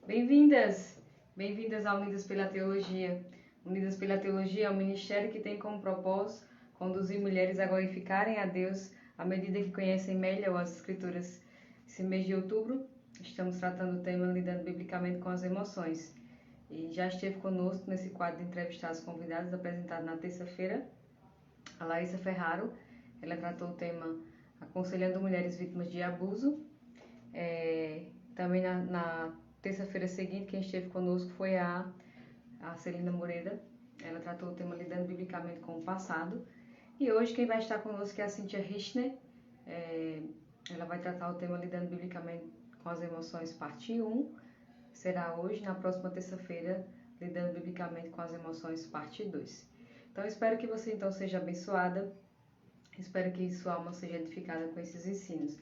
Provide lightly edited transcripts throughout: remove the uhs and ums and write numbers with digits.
Bem-vindas! Bem-vindas ao Unidas pela Teologia. Unidas pela Teologia é um ministério que tem como propósito conduzir mulheres a glorificarem a Deus à medida que conhecem melhor as Escrituras. Esse mês de outubro, estamos tratando o tema Lidando Biblicamente com as Emoções. E já esteve conosco nesse quadro de entrevistados convidados apresentado na terça-feira, a Larissa Ferraro. Ela tratou o tema Aconselhando Mulheres Vítimas de Abuso. Também na terça-feira seguinte, quem esteve conosco foi a Celina Moreira. Ela tratou o tema Lidando Biblicamente com o Passado. E hoje quem vai estar conosco é a Cíntia Richner. Ela vai tratar o tema Lidando Biblicamente com as Emoções, parte 1. Será hoje, na próxima terça-feira, Lidando Biblicamente com as Emoções, parte 2. Então, espero que você então seja abençoada. Espero que sua alma seja edificada com esses ensinos.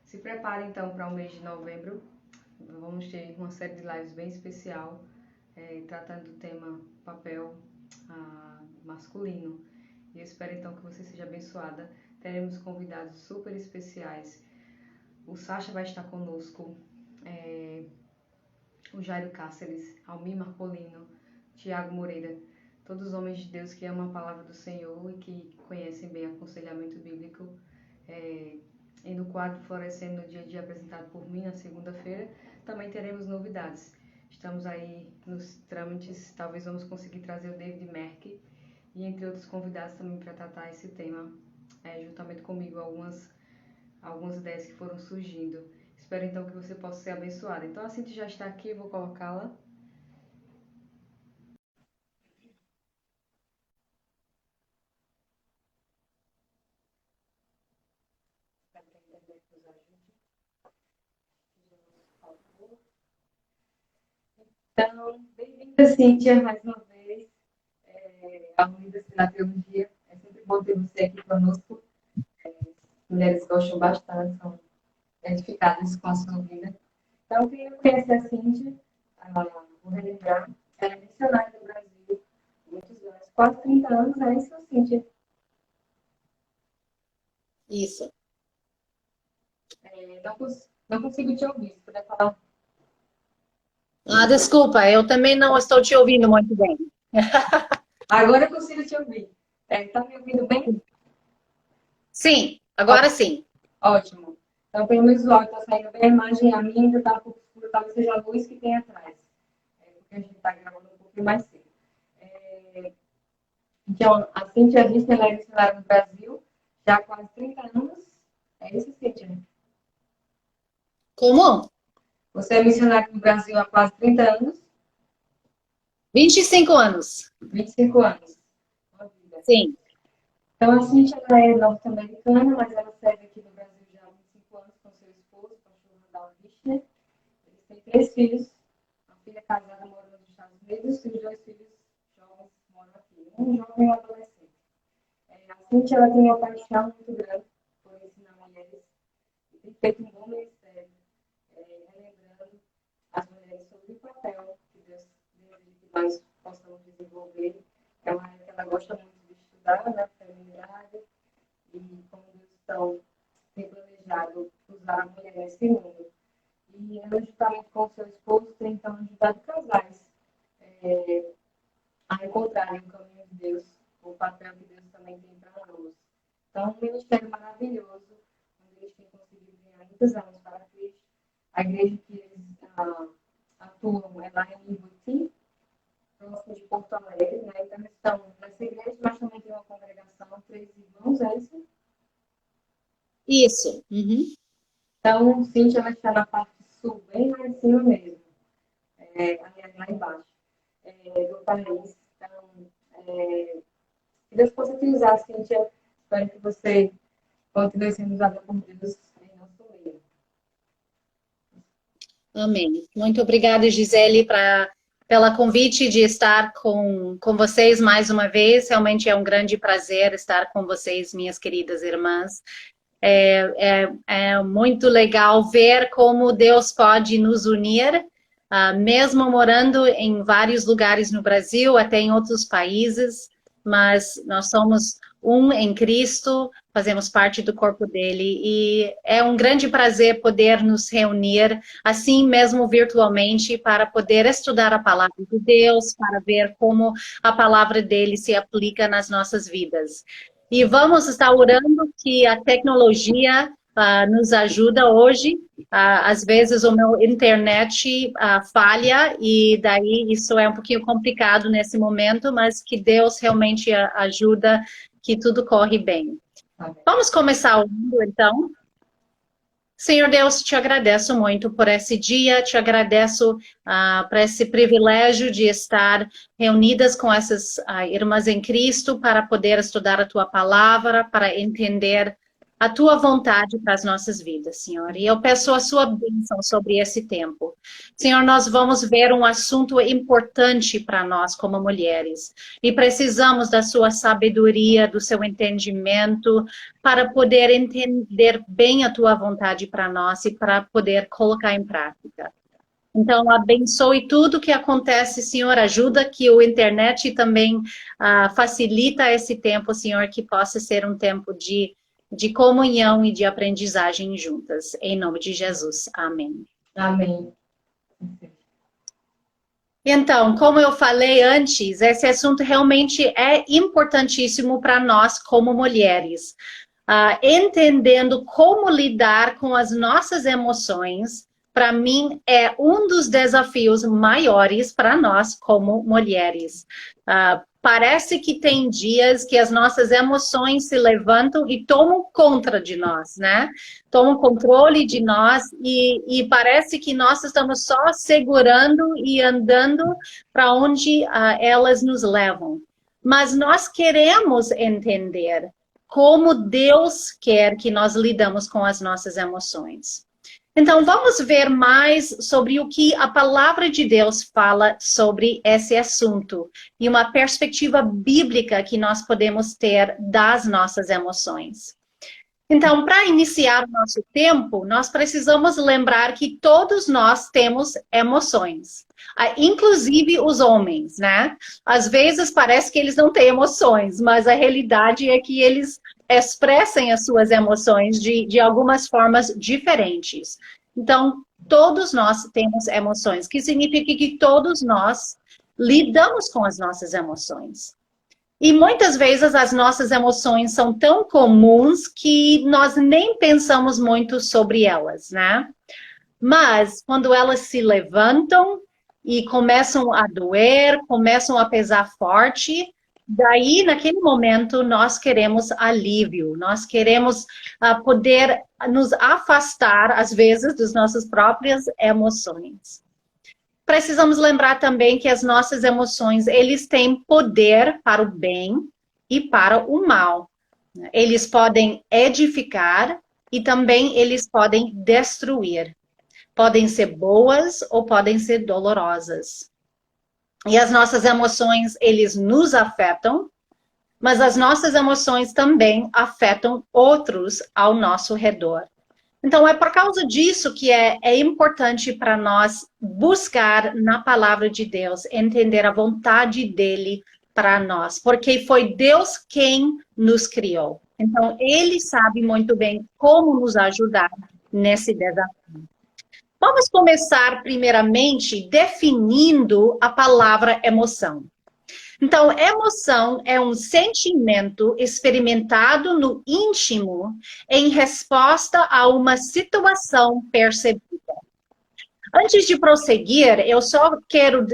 Se prepare então para o mês de novembro. Vamos ter uma série de lives bem especial, tratando do tema papel masculino. E eu espero então que você seja abençoada. Teremos convidados super especiais. O Sacha vai estar conosco, o Jairo Cáceres, Almir Marcolino, Tiago Moreira, todos os homens de Deus que amam a palavra do Senhor e que conhecem bem aconselhamento bíblico. E no quadro Florescendo no Dia a Dia, apresentado por mim na segunda-feira, também teremos novidades. Estamos aí nos trâmites, talvez vamos conseguir trazer o David Merck e entre outros convidados também para tratar esse tema, juntamente comigo, algumas ideias que foram surgindo. Espero então que você possa ser abençoada. Então a Cintia já está aqui, eu vou colocá-la. Então, bem-vinda, Cíntia, mais uma vez, ao Unidas pela Teologia. É sempre bom ter você aqui conosco. Mulheres gostam bastante, são edificadas com a sua vida. Então, quem não conhece a Cíntia, vou relembrar, ela é missionária do Brasil, muitos anos, quase 30 anos, é isso, Cíntia? Isso. Não consigo te ouvir, se puder falar. Desculpa, eu também não estou te ouvindo muito bem. Agora eu consigo te ouvir. Está me ouvindo bem? Sim, agora sim. Ótimo. Então, pelo menos o áudio está saindo bem, a imagem, a minha ainda está um pouco escura, talvez seja a luz que tem atrás. Porque a gente está gravando um pouquinho mais cedo. Então, a Cíntia Richner, ela é missionária no Brasil, já há quase 30 anos. É isso, Cíntia? Como? Você é missionária no Brasil há quase 30 anos? 25 anos. 25 anos. Sim. Então, a Cíntia ela é norte-americana, mas ela serve aqui no Brasil já há 25 anos com seu esposo, o pastor Randall Richner. Eles têm 3 filhos. A filha casada mora nos Estados Unidos e os 2 filhos jovens moram aqui. Um jovem e um adolescente. A Cíntia ela tem uma paixão muito grande por ensinar mulheres e tem feito um bom ministério, relembrando as mulheres sobre o papel que Deus deseja que nós possamos desenvolver. É uma área que ela gosta muito de estudar, né, feminidade, e como Deus tem planejado usar a mulher nesse mundo. E ela, juntamente com o seu esposo, tem então ajudado casais a encontrarem o caminho de Deus, o papel que Deus também tem para ambos. Então, um ministério maravilhoso, onde eles têm conseguido ganhar muitas almas para Cristo. A igreja que eles atuam é lá em Ibuti, próximo de Porto Alegre, né? Então, eles estão nessa igreja, mas também tem uma congregação, 3 irmãos, é isso? Isso. Uhum. Então, Cíntia vai estar na parte sul, bem lá em cima mesmo, aliás, lá embaixo, do país. Então, que Deus possa te usar, Cíntia. Espero que você continue sendo usada por Deus em nosso meio. Amém. Muito obrigada, Gisele, pela convite de estar com vocês mais uma vez. Realmente é um grande prazer estar com vocês, minhas queridas irmãs. É muito legal ver como Deus pode nos unir, mesmo morando em vários lugares no Brasil, até em outros países, mas nós somos um em Cristo, fazemos parte do corpo dele e é um grande prazer poder nos reunir, assim mesmo virtualmente, para poder estudar a palavra de Deus, para ver como a palavra dele se aplica nas nossas vidas. E vamos estar orando que a tecnologia nos ajuda hoje. Às vezes o meu internet falha e daí isso é um pouquinho complicado nesse momento, mas que Deus realmente ajuda, que tudo corre bem. Vamos começar orando, então. Senhor Deus, te agradeço muito por esse dia, te agradeço por esse privilégio de estar reunidas com essas irmãs em Cristo para poder estudar a tua palavra, para entender a tua vontade para as nossas vidas, Senhor. E eu peço a sua bênção sobre esse tempo. Senhor, nós vamos ver um assunto importante para nós como mulheres. E precisamos da sua sabedoria, do seu entendimento, para poder entender bem a tua vontade para nós e para poder colocar em prática. Então, abençoe tudo que acontece, Senhor. Ajuda que o internet também facilita esse tempo, Senhor, que possa ser um tempo de comunhão e de aprendizagem juntas. Em nome de Jesus. Amém. Amém. Então, como eu falei antes, esse assunto realmente é importantíssimo para nós como mulheres. Entendendo como lidar com as nossas emoções, para mim, é um dos desafios maiores para nós como mulheres. Parece que tem dias que as nossas emoções se levantam e tomam conta de nós, né? Tomam controle de nós e parece que nós estamos só segurando e andando para onde elas nos levam. Mas nós queremos entender como Deus quer que nós lidamos com as nossas emoções. Então, vamos ver mais sobre o que a palavra de Deus fala sobre esse assunto e uma perspectiva bíblica que nós podemos ter das nossas emoções. Então, para iniciar o nosso tempo, nós precisamos lembrar que todos nós temos emoções, inclusive os homens, né? Às vezes parece que eles não têm emoções, mas a realidade é que eles expressem as suas emoções de algumas formas diferentes. Então, todos nós temos emoções, que significa que todos nós lidamos com as nossas emoções. E muitas vezes as nossas emoções são tão comuns que nós nem pensamos muito sobre elas, né? Mas quando elas se levantam e começam a doer, começam a pesar forte, daí, naquele momento, nós queremos alívio, nós queremos poder nos afastar, às vezes, das nossas próprias emoções. Precisamos lembrar também que as nossas emoções, eles têm poder para o bem e para o mal. Eles podem edificar e também eles podem destruir. Podem ser boas ou podem ser dolorosas. E as nossas emoções, eles nos afetam, mas as nossas emoções também afetam outros ao nosso redor. Então, é por causa disso que é importante para nós buscar na palavra de Deus, entender a vontade dele para nós, porque foi Deus quem nos criou. Então, ele sabe muito bem como nos ajudar nesse desafio. Vamos começar, primeiramente, definindo a palavra emoção. Então, emoção é um sentimento experimentado no íntimo em resposta a uma situação percebida. Antes de prosseguir, eu só quero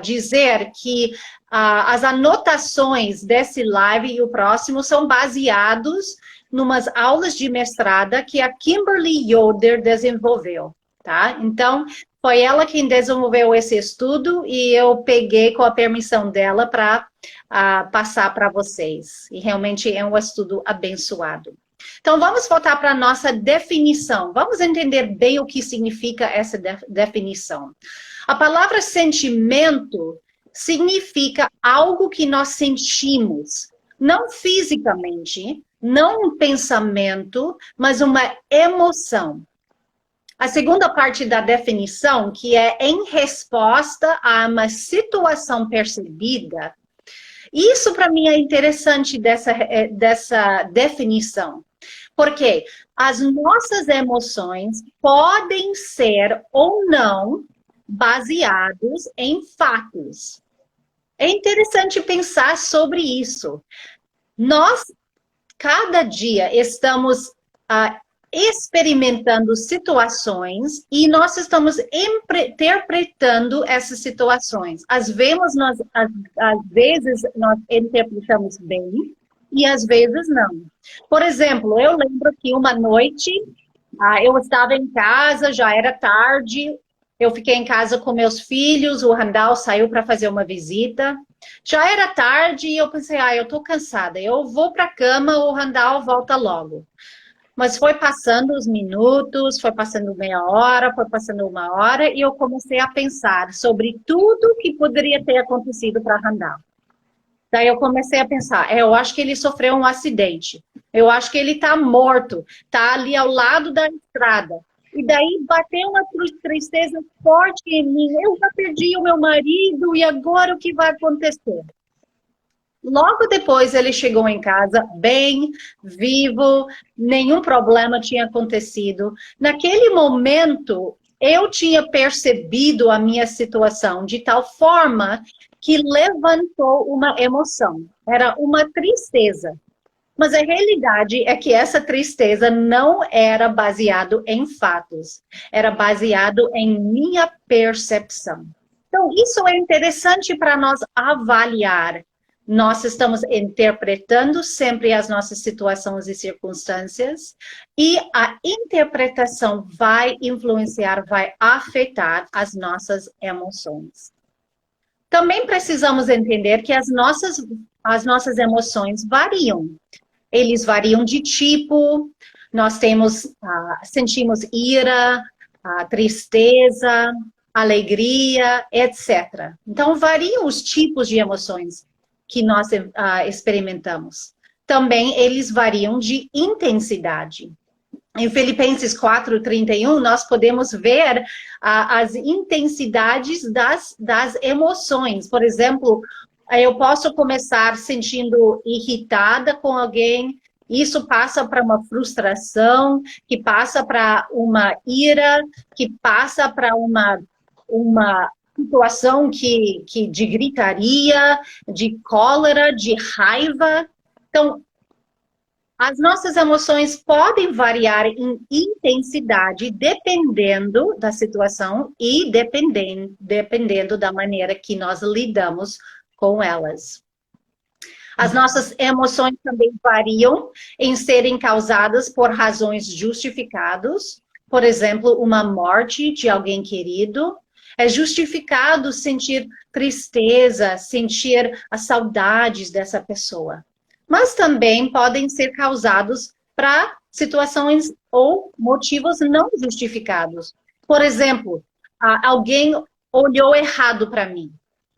dizer que as anotações desse live e o próximo são baseados numas aulas de mestrada que a Kimberly Yoder desenvolveu. Tá? Então, foi ela quem desenvolveu esse estudo e eu peguei com a permissão dela para passar para vocês. E realmente é um estudo abençoado. Então, vamos voltar para a nossa definição. Vamos entender bem o que significa essa definição. A palavra sentimento significa algo que nós sentimos, não fisicamente, não um pensamento, mas uma emoção. A segunda parte da definição, que é em resposta a uma situação percebida, Isso para mim é interessante dessa definição. Porque as nossas emoções podem ser ou não baseados em fatos. É interessante pensar sobre isso. Nós, cada dia, estamos experimentando situações e nós estamos interpretando essas situações. Às vezes nós interpretamos bem e às vezes não. Por exemplo, eu lembro que uma noite eu estava em casa, já era tarde, eu fiquei em casa com meus filhos, o Randall saiu para fazer uma visita. Já era tarde e eu pensei, eu estou cansada, eu vou para a cama, o Randall volta logo. Mas foi passando os minutos, foi passando meia hora, foi passando uma hora, e eu comecei a pensar sobre tudo que poderia ter acontecido para Randall. Daí eu comecei a pensar, eu acho que ele sofreu um acidente, eu acho que ele está morto, está ali ao lado da estrada. E daí bateu uma tristeza forte em mim, eu já perdi o meu marido, e agora o que vai acontecer? Logo depois ele chegou em casa bem, vivo, nenhum problema tinha acontecido. Naquele momento, eu tinha percebido a minha situação de tal forma que levantou uma emoção. Era uma tristeza. Mas a realidade é que essa tristeza não era baseado em fatos. Era baseado em minha percepção. Então, isso é interessante para nós avaliar. Nós estamos interpretando sempre as nossas situações e circunstâncias e a interpretação vai influenciar, vai afetar as nossas emoções. Também precisamos entender que as nossas emoções variam. Eles variam de tipo, nós sentimos ira, tristeza, alegria, etc. Então, variam os tipos de emoções que nós experimentamos. Também eles variam de intensidade. Em Filipenses 4:31, nós podemos ver as intensidades das emoções. Por exemplo, eu posso começar sentindo irritada com alguém, isso passa para uma frustração, que passa para uma ira, que passa para uma situação de gritaria, de cólera, de raiva. Então, as nossas emoções podem variar em intensidade dependendo da situação e dependendo da maneira que nós lidamos com elas. As nossas emoções também variam em serem causadas por razões justificadas. Por exemplo, uma morte de alguém querido. É justificado sentir tristeza, sentir as saudades dessa pessoa. Mas também podem ser causados para situações ou motivos não justificados. Por exemplo, alguém olhou errado para mim.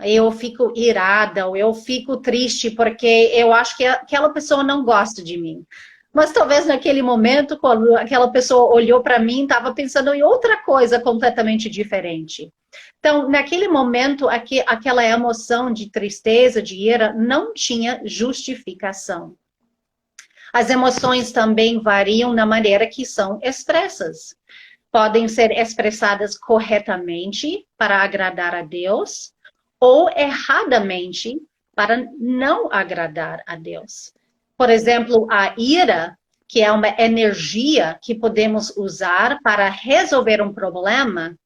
Eu fico irada, ou eu fico triste porque eu acho que aquela pessoa não gosta de mim. Mas talvez naquele momento, quando aquela pessoa olhou para mim, estava pensando em outra coisa completamente diferente. Então, naquele momento, aquela emoção de tristeza, de ira, não tinha justificação. As emoções também variam na maneira que são expressas. Podem ser expressadas corretamente para agradar a Deus ou erradamente para não agradar a Deus. Por exemplo, a ira, que é uma energia que podemos usar para resolver um problema,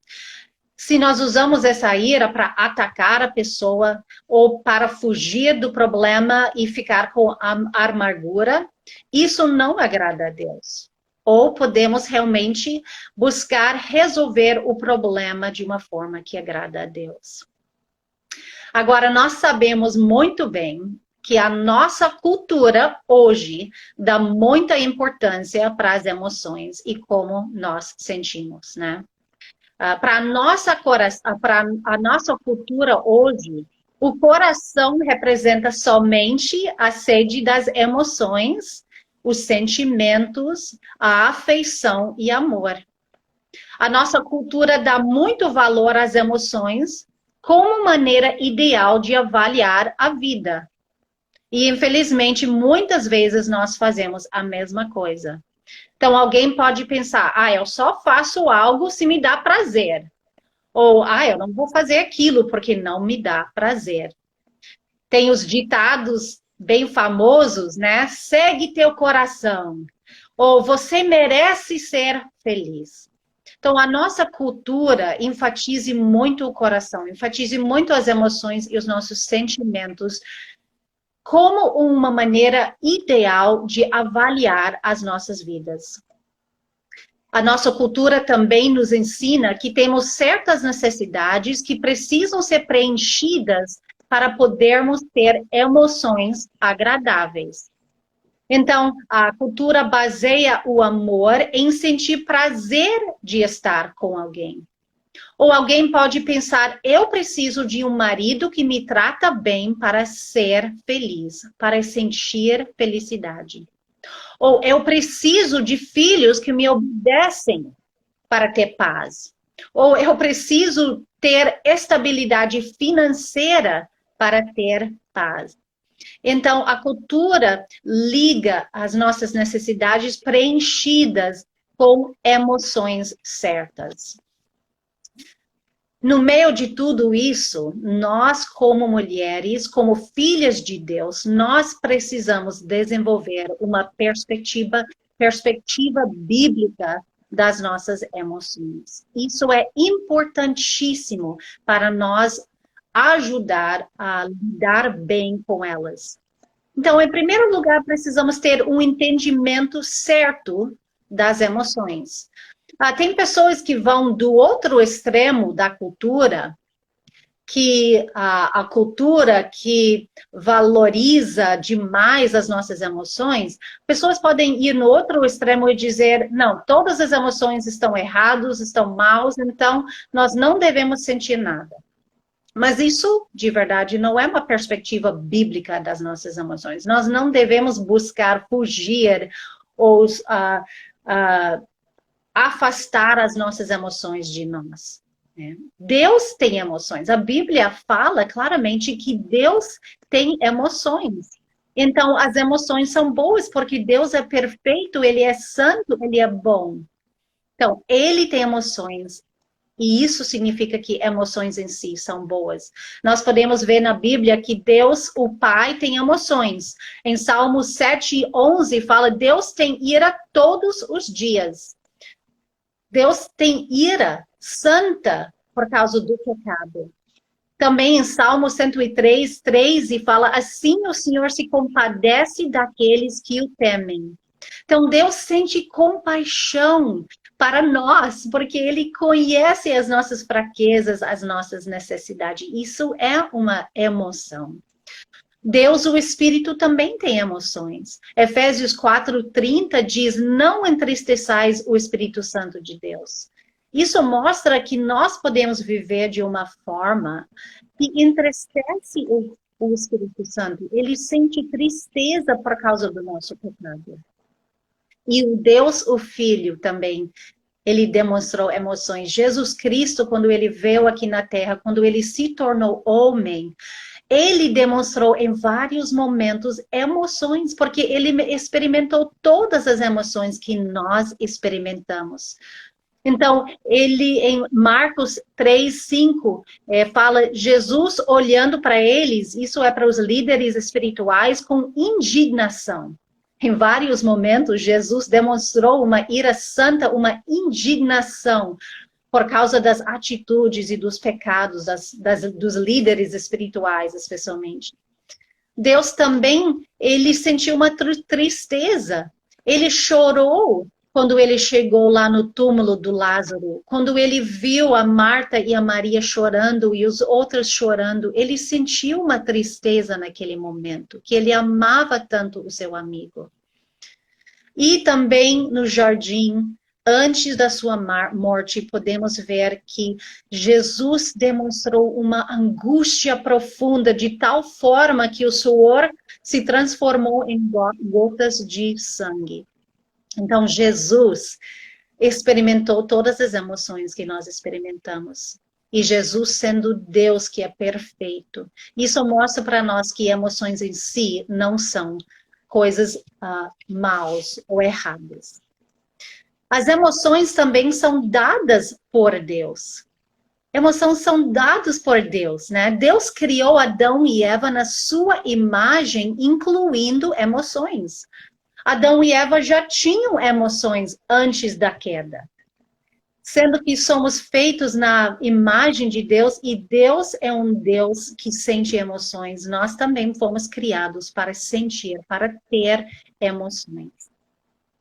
se nós usamos essa ira para atacar a pessoa ou para fugir do problema e ficar com a amargura, isso não agrada a Deus. Ou podemos realmente buscar resolver o problema de uma forma que agrada a Deus. Agora, nós sabemos muito bem que a nossa cultura hoje dá muita importância para as emoções e como nós sentimos, né? Para a nossa cultura hoje, o coração representa somente a sede das emoções, os sentimentos, a afeição e amor. A nossa cultura dá muito valor às emoções como maneira ideal de avaliar a vida. E, infelizmente, muitas vezes nós fazemos a mesma coisa. Então, alguém pode pensar, eu só faço algo se me dá prazer. Ou, eu não vou fazer aquilo porque não me dá prazer. Tem os ditados bem famosos, né? Segue teu coração. Ou você merece ser feliz. Então, a nossa cultura enfatiza muito o coração, enfatiza muito as emoções e os nossos sentimentos como uma maneira ideal de avaliar as nossas vidas. A nossa cultura também nos ensina que temos certas necessidades que precisam ser preenchidas para podermos ter emoções agradáveis. Então, a cultura baseia o amor em sentir prazer de estar com alguém. Ou alguém pode pensar, eu preciso de um marido que me trata bem para ser feliz, para sentir felicidade. Ou eu preciso de filhos que me obedecem para ter paz. Ou eu preciso ter estabilidade financeira para ter paz. Então, a cultura liga as nossas necessidades preenchidas com emoções certas. No meio de tudo isso, nós como mulheres, como filhas de Deus, nós precisamos desenvolver uma perspectiva bíblica das nossas emoções. Isso é importantíssimo para nós ajudar a lidar bem com elas. Então, em primeiro lugar, precisamos ter um entendimento certo das emoções. Tem pessoas que vão do outro extremo da cultura, que a cultura que valoriza demais as nossas emoções, pessoas podem ir no outro extremo e dizer, não, todas as emoções estão erradas, estão maus, então nós não devemos sentir nada. Mas isso, de verdade, não é uma perspectiva bíblica das nossas emoções. Nós não devemos buscar fugir ou afastar as nossas emoções de nós. Né? Deus tem emoções. A Bíblia fala claramente que Deus tem emoções. Então, as emoções são boas porque Deus é perfeito, Ele é santo, Ele é bom. Então, Ele tem emoções. E isso significa que emoções em si são boas. Nós podemos ver na Bíblia que Deus, o Pai, tem emoções. Em Salmos 7:11 fala, Deus tem ira todos os dias. Deus tem ira santa por causa do pecado. Também em Salmo 103:13 fala, assim o Senhor se compadece daqueles que o temem. Então Deus sente compaixão para nós, porque Ele conhece as nossas fraquezas, as nossas necessidades. Isso é uma emoção. Deus, o Espírito, também tem emoções. Efésios 4:30 diz, não entristeçais o Espírito Santo de Deus. Isso mostra que nós podemos viver de uma forma que entristece o Espírito Santo. Ele sente tristeza por causa do nosso pecado. E o Deus, o Filho, também, ele demonstrou emoções. Jesus Cristo, quando ele veio aqui na Terra, quando ele se tornou homem, ele demonstrou em vários momentos emoções, porque ele experimentou todas as emoções que nós experimentamos. Então, ele em Marcos 3:5 fala, Jesus olhando para eles, isso é para os líderes espirituais, com indignação. Em vários momentos, Jesus demonstrou uma ira santa, uma indignação, por causa das atitudes e dos pecados dos líderes espirituais, especialmente. Deus também, ele sentiu uma tristeza. Ele chorou quando ele chegou lá no túmulo do Lázaro. Quando ele viu a Marta e a Maria chorando e os outros chorando, ele sentiu uma tristeza naquele momento, que ele amava tanto o seu amigo. E também no jardim, antes da sua morte, podemos ver que Jesus demonstrou uma angústia profunda, de tal forma que o suor se transformou em gotas de sangue. Então, Jesus experimentou todas as emoções que nós experimentamos. E Jesus sendo Deus que é perfeito. Isso mostra para nós que emoções em si não são coisas maus ou erradas. As emoções também são dadas por Deus. Emoções são dadas por Deus, né? Deus criou Adão e Eva na sua imagem, incluindo emoções. Adão e Eva já tinham emoções antes da queda. Sendo que somos feitos na imagem de Deus e Deus é um Deus que sente emoções. Nós também fomos criados para sentir, para ter emoções.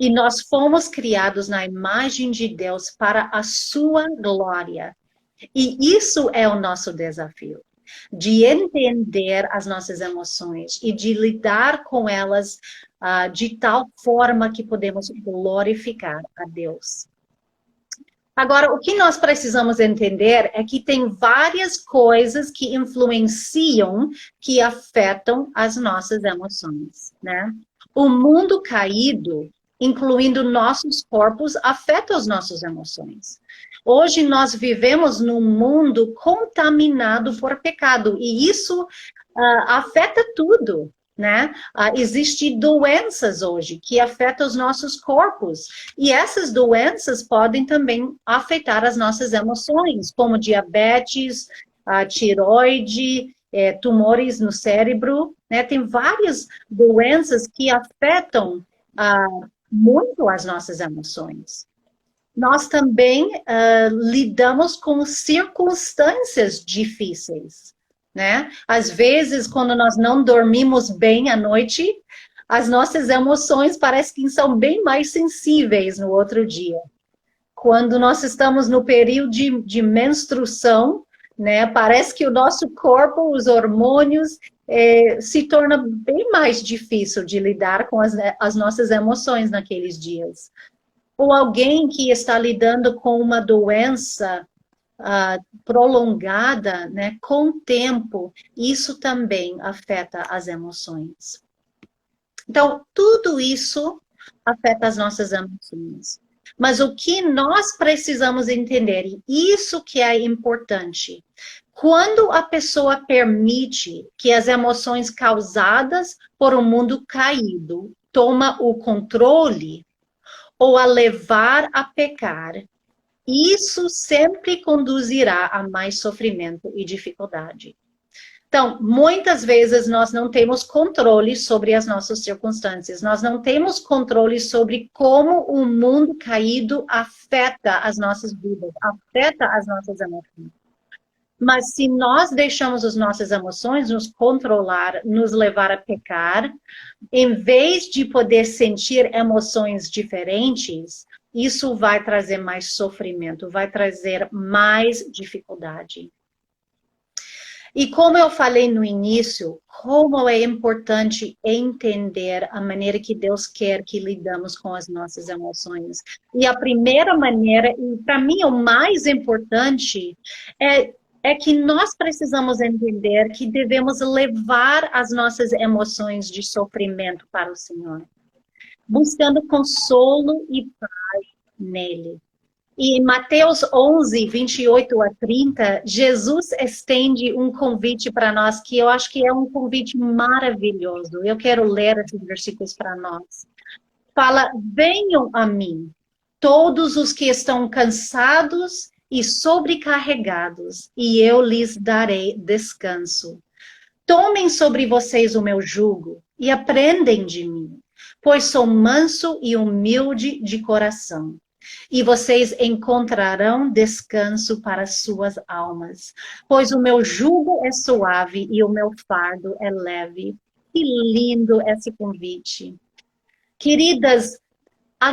E nós fomos criados na imagem de Deus para a sua glória. E isso é o nosso desafio, de entender as nossas emoções e de lidar com elas de tal forma que podemos glorificar a Deus. Agora, o que nós precisamos entender é que tem várias coisas que influenciam, que afetam as nossas emoções, né? O mundo caído, incluindo nossos corpos, afeta as nossas emoções. Hoje nós vivemos num mundo contaminado por pecado e isso afeta tudo, né? Existem doenças hoje que afetam os nossos corpos e essas doenças podem também afetar as nossas emoções, como diabetes, tireoide, tumores no cérebro, né? Tem várias doenças que afetam muito as nossas emoções. Nós também lidamos com circunstâncias difíceis, né? Às vezes, quando nós não dormimos bem à noite, as nossas emoções parecem que são bem mais sensíveis no outro dia. Quando nós estamos no período de menstruação, né? Parece que o nosso corpo, os hormônios, se torna bem mais difícil de lidar com as nossas emoções naqueles dias. Ou alguém que está lidando com uma doença prolongada, né, com o tempo, isso também afeta as emoções. Então, tudo isso afeta as nossas emoções. Mas o que nós precisamos entender, e isso que é importante, quando a pessoa permite que as emoções causadas por um mundo caído toma o controle, ou a levar a pecar, isso sempre conduzirá a mais sofrimento e dificuldade. Então, muitas vezes nós não temos controle sobre as nossas circunstâncias, nós não temos controle sobre como o mundo caído afeta as nossas vidas, afeta as nossas emoções. Mas se nós deixamos as nossas emoções nos controlar, nos levar a pecar, em vez de poder sentir emoções diferentes, isso vai trazer mais sofrimento, vai trazer mais dificuldade. E como eu falei no início, como é importante entender a maneira que Deus quer que lidamos com as nossas emoções. E a primeira maneira, e para mim o mais importante, é que nós precisamos entender que devemos levar as nossas emoções de sofrimento para o Senhor, buscando consolo e paz nele. E em Mateus 11, 28 a 30, Jesus estende um convite para nós, que eu acho que é um convite maravilhoso. Eu quero ler esses versículos para nós. Fala, venham a mim, todos os que estão cansados e sobrecarregados, e eu lhes darei descanso. Tomem sobre vocês o meu jugo e aprendem de mim, pois sou manso e humilde de coração. E vocês encontrarão descanso para suas almas, pois o meu jugo é suave e o meu fardo é leve. Que lindo esse convite. Queridas,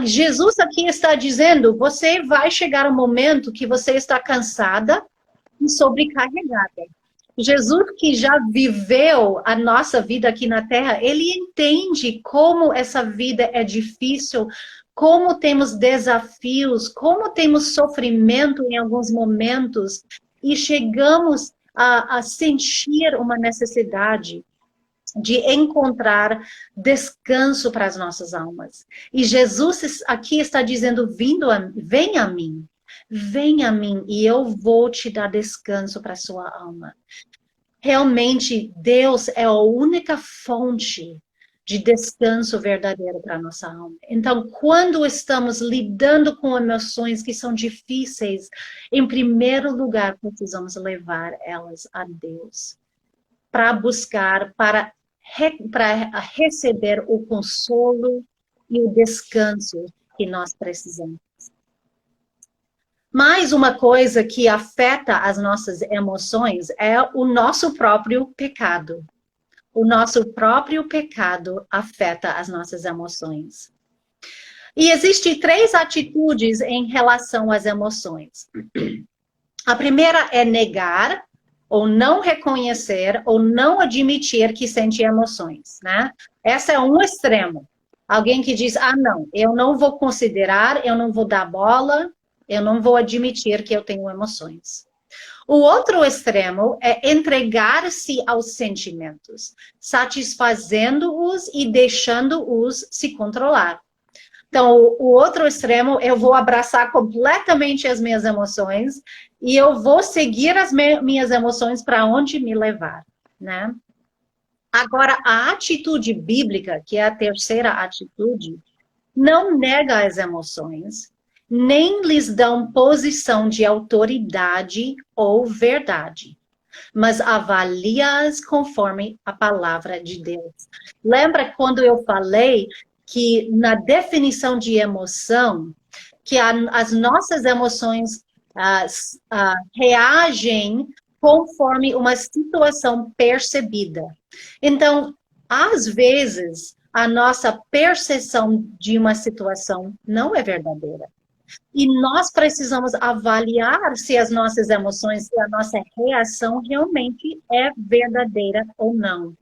Jesus aqui está dizendo, você vai chegar um momento que você está cansada e sobrecarregada. Jesus, que já viveu a nossa vida aqui na Terra, ele entende como essa vida é difícil, como temos desafios, como temos sofrimento em alguns momentos, e chegamos a sentir uma necessidade de encontrar descanso para as nossas almas. E Jesus aqui está dizendo, venha a mim. Vem a mim e eu vou te dar descanso para sua alma. Realmente, Deus é a única fonte de descanso verdadeiro para a nossa alma. Então, quando estamos lidando com emoções que são difíceis, em primeiro lugar, precisamos levar elas a Deus, para buscar, para receber o consolo e o descanso que nós precisamos. Mais uma coisa que afeta as nossas emoções é o nosso próprio pecado. O nosso próprio pecado afeta as nossas emoções. E existem 3 atitudes em relação às emoções. A primeira é negar, ou não reconhecer, ou não admitir que sente emoções, né? Esse é um extremo. Alguém que diz, não, eu não vou considerar, eu não vou dar bola, eu não vou admitir que eu tenho emoções. O outro extremo é entregar-se aos sentimentos, satisfazendo-os e deixando-os se controlar. Então, o outro extremo, eu vou abraçar completamente as minhas emoções e eu vou seguir as minhas emoções para onde me levar, né? Agora, a atitude bíblica, que é a terceira atitude, não nega as emoções, nem lhes dão posição de autoridade ou verdade, mas avalia-as conforme a palavra de Deus. Lembra quando eu falei que na definição de emoção, que as nossas emoções reagem conforme uma situação percebida. Então, às vezes, a nossa percepção de uma situação não é verdadeira. E nós precisamos avaliar se as nossas emoções, se a nossa reação realmente é verdadeira ou não.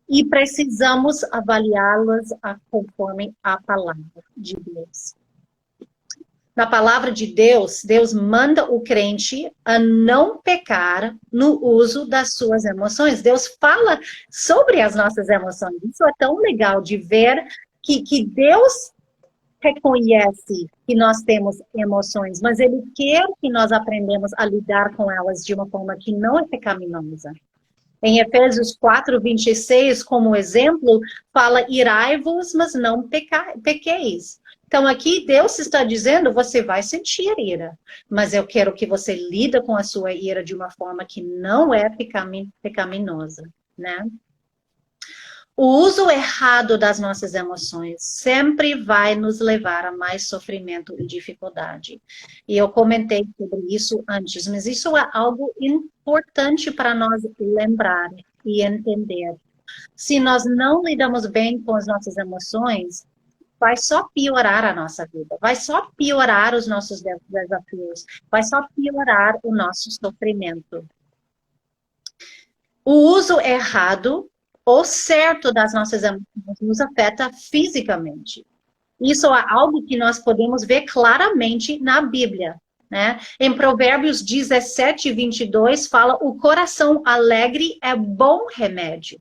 E precisamos avaliá-las conforme a palavra de Deus. Na palavra de Deus, Deus manda o crente a não pecar no uso das suas emoções. Deus fala sobre as nossas emoções. Isso é tão legal de ver que Deus reconhece que nós temos emoções, mas Ele quer que nós aprendamos a lidar com elas de uma forma que não é pecaminosa. Em Efésios 4:26, como exemplo, fala, irai-vos, mas não pequeis. Então, aqui Deus está dizendo, você vai sentir ira, mas eu quero que você lida com a sua ira de uma forma que não é pecaminosa, né? O uso errado das nossas emoções sempre vai nos levar a mais sofrimento e dificuldade. E eu comentei sobre isso antes, mas isso é algo importante para nós lembrar e entender. Se nós não lidamos bem com as nossas emoções, vai só piorar a nossa vida, vai só piorar os nossos desafios, vai só piorar o nosso sofrimento. O uso errado ou certo das nossas emoções nos afeta fisicamente. Isso é algo que nós podemos ver claramente na Bíblia, né? Em Provérbios 17:22 fala, o coração alegre é bom remédio.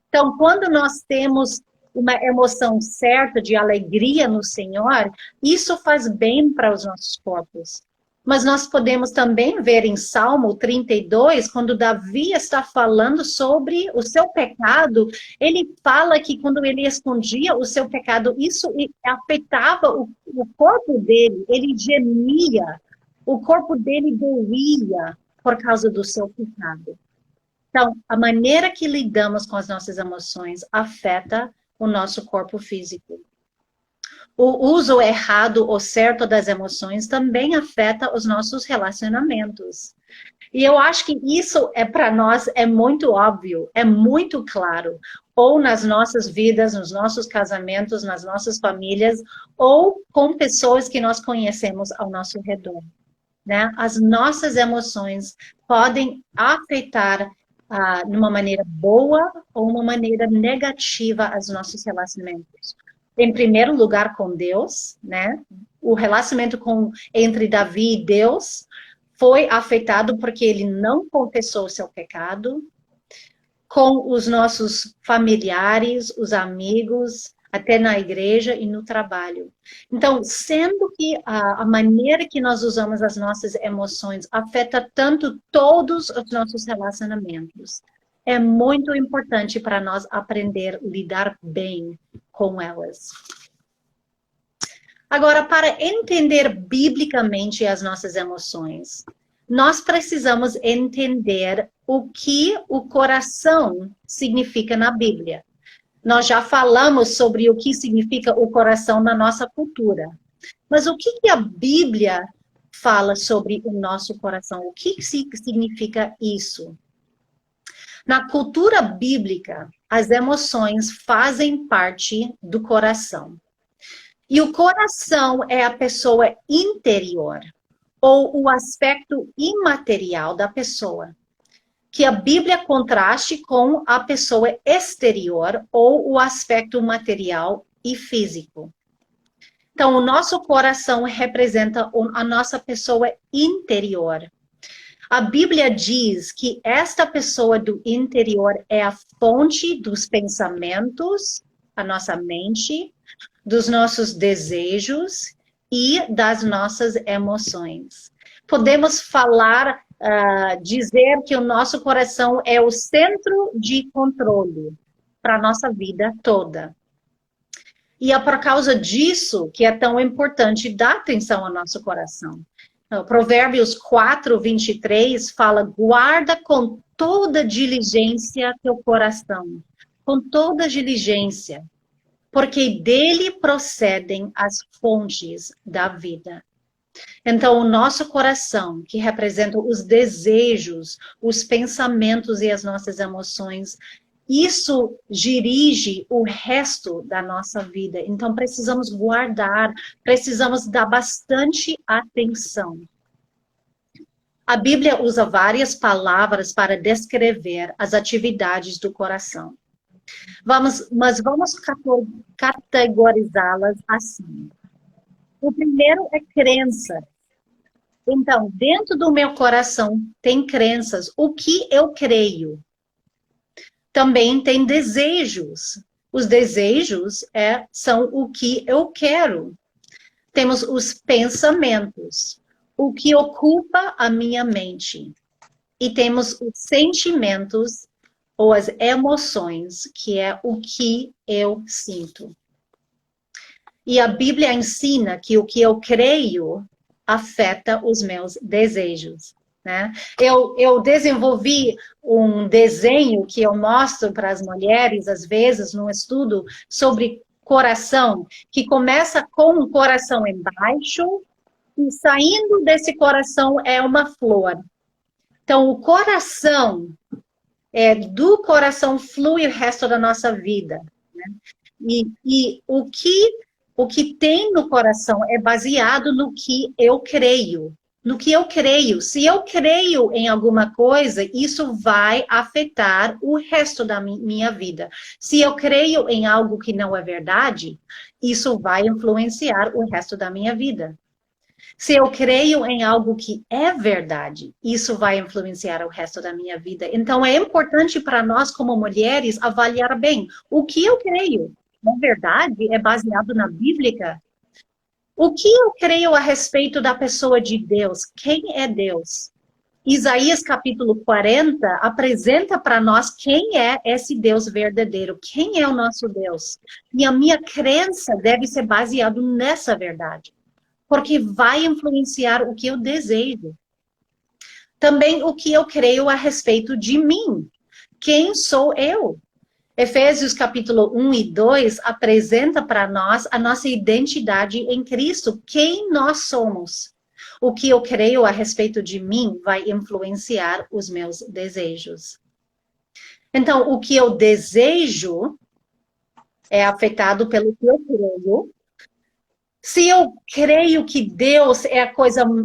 Então, quando nós temos uma emoção certa de alegria no Senhor, isso faz bem para os nossos corpos. Mas nós podemos também ver em Salmo 32, quando Davi está falando sobre o seu pecado, ele fala que quando ele escondia o seu pecado, isso afetava o corpo dele, ele gemia, o corpo dele doía por causa do seu pecado. Então, a maneira que lidamos com as nossas emoções afeta o nosso corpo físico. O uso errado ou certo das emoções também afeta os nossos relacionamentos. E eu acho que isso para nós é muito óbvio, é muito claro. Ou nas nossas vidas, nos nossos casamentos, nas nossas famílias, ou com pessoas que nós conhecemos ao nosso redor, né? As nossas emoções podem afetar de uma maneira boa ou uma maneira negativa os nossos relacionamentos. Em primeiro lugar, com Deus, né? O relacionamento entre Davi e Deus foi afetado porque ele não confessou o seu pecado. Com os nossos familiares, os amigos, até na igreja e no trabalho. Então, sendo que a maneira que nós usamos as nossas emoções afeta tanto todos os nossos relacionamentos, é muito importante para nós aprender a lidar bem com elas. Agora, para entender biblicamente as nossas emoções, nós precisamos entender o que o coração significa na Bíblia. Nós já falamos sobre o que significa o coração na nossa cultura. Mas o que a Bíblia fala sobre o nosso coração? O que significa isso? Na cultura bíblica, as emoções fazem parte do coração. E o coração é a pessoa interior, ou o aspecto imaterial da pessoa, que a Bíblia contraste com a pessoa exterior, ou o aspecto material e físico. Então, o nosso coração representa a nossa pessoa interior. A Bíblia diz que esta pessoa do interior é a fonte dos pensamentos, a nossa mente, dos nossos desejos e das nossas emoções. Podemos falar, dizer que o nosso coração é o centro de controle para a nossa vida toda. E é por causa disso que é tão importante dar atenção ao nosso coração. Provérbios 4, 23 fala: guarda com toda diligência teu coração, com toda diligência, porque dele procedem as fontes da vida. Então, o nosso coração, que representa os desejos, os pensamentos e as nossas emoções, isso dirige o resto da nossa vida. Então, precisamos guardar, precisamos dar bastante atenção. A Bíblia usa várias palavras para descrever as atividades do coração. Mas vamos categorizá-las assim. O primeiro é crença. Então, dentro do meu coração tem crenças. O que eu creio? Também tem desejos. Os desejos são o que eu quero. Temos os pensamentos, o que ocupa a minha mente. E temos os sentimentos ou as emoções, que é o que eu sinto. E a Bíblia ensina que o que eu creio afeta os meus desejos. Né? Eu desenvolvi um desenho que eu mostro para as mulheres, às vezes, num estudo sobre coração, que começa com um coração embaixo e saindo desse coração é uma flor. Então, o coração, do coração flui o resto da nossa vida. Né? E o que tem no coração é baseado no que eu creio. No que eu creio. Se eu creio em alguma coisa, isso vai afetar o resto da minha vida. Se eu creio em algo que não é verdade, isso vai influenciar o resto da minha vida. Se eu creio em algo que é verdade, isso vai influenciar o resto da minha vida. Então, é importante para nós, como mulheres, avaliar bem o que eu creio. É verdade? É baseado na Bíblia? O que eu creio a respeito da pessoa de Deus? Quem é Deus? Isaías capítulo 40 apresenta para nós quem é esse Deus verdadeiro. Quem é o nosso Deus? E a minha crença deve ser baseada nessa verdade. Porque vai influenciar o que eu desejo. Também o que eu creio a respeito de mim. Quem sou eu? Efésios capítulo 1 e 2 apresenta para nós a nossa identidade em Cristo, quem nós somos. O que eu creio a respeito de mim vai influenciar os meus desejos. Então, o que eu desejo é afetado pelo que eu creio. Se eu creio que Deus é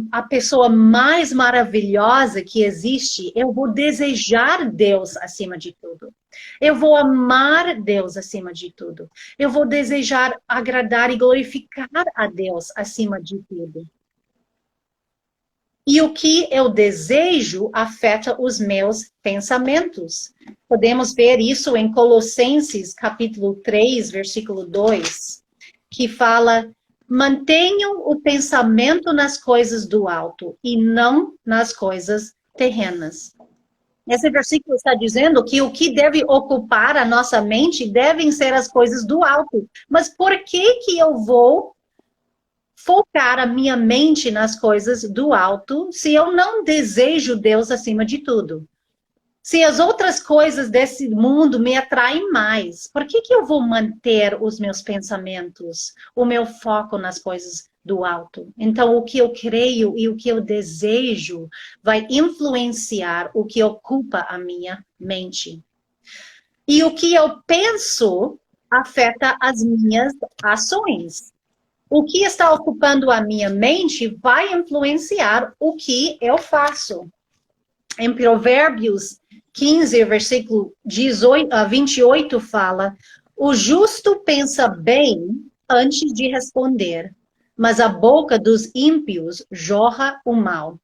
a pessoa mais maravilhosa que existe, eu vou desejar Deus acima de tudo. Eu vou amar Deus acima de tudo. Eu vou desejar agradar e glorificar a Deus acima de tudo. E o que eu desejo afeta os meus pensamentos. Podemos ver isso em Colossenses, capítulo 3, versículo 2, que fala: mantenham o pensamento nas coisas do alto e não nas coisas terrenas. Esse versículo está dizendo que o que deve ocupar a nossa mente devem ser as coisas do alto. Mas por que eu vou focar a minha mente nas coisas do alto se eu não desejo Deus acima de tudo? Se as outras coisas desse mundo me atraem mais, por que eu vou manter os meus pensamentos, o meu foco nas coisas do alto? Então, o que eu creio e o que eu desejo vai influenciar o que ocupa a minha mente. E o que eu penso afeta as minhas ações. O que está ocupando a minha mente vai influenciar o que eu faço. Em Provérbios 15, versículo 28 fala: o justo pensa bem antes de responder, mas a boca dos ímpios jorra o mal.